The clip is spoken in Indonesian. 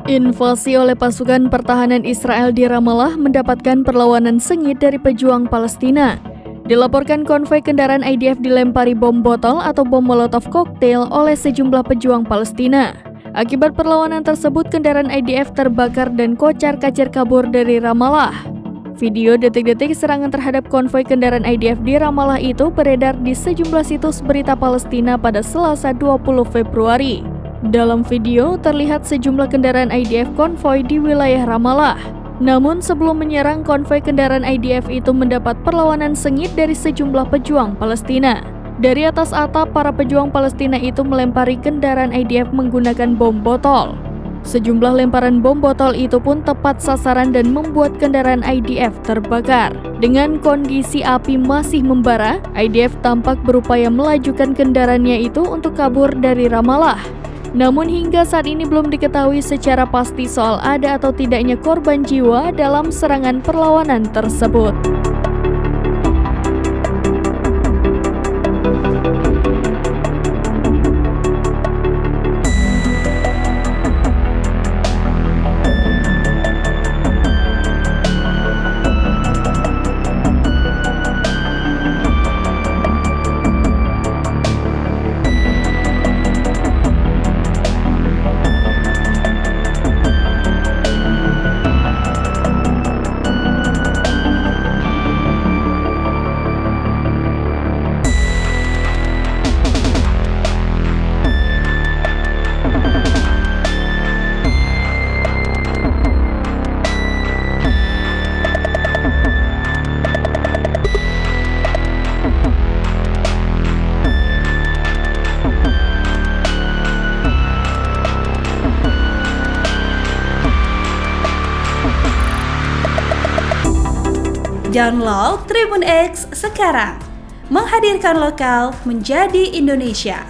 Invasi oleh pasukan pertahanan Israel di Ramallah mendapatkan perlawanan sengit dari pejuang Palestina. Dilaporkan konvoi kendaraan IDF dilempari bom botol atau bom molotov koktail oleh sejumlah pejuang Palestina. Akibat perlawanan tersebut, kendaraan IDF terbakar dan kocar-kacir kabur dari Ramallah. Video detik-detik serangan terhadap konvoi kendaraan IDF di Ramallah itu beredar di sejumlah situs berita Palestina pada Selasa 20 Februari. Dalam video, terlihat sejumlah kendaraan IDF konvoi di wilayah Ramallah. Namun sebelum menyerang, konvoi kendaraan IDF itu mendapat perlawanan sengit dari sejumlah pejuang Palestina. Dari atas atap, para pejuang Palestina itu melempari kendaraan IDF menggunakan bom botol. Sejumlah lemparan bom botol itu pun tepat sasaran dan membuat kendaraan IDF terbakar. Dengan kondisi api masih membara, IDF tampak berupaya melajukan kendaraannya itu untuk kabur dari Ramallah. Namun hingga saat ini belum diketahui secara pasti soal ada atau tidaknya korban jiwa dalam serangan perlawanan tersebut. Download Tribun X sekarang, menghadirkan lokal menjadi Indonesia.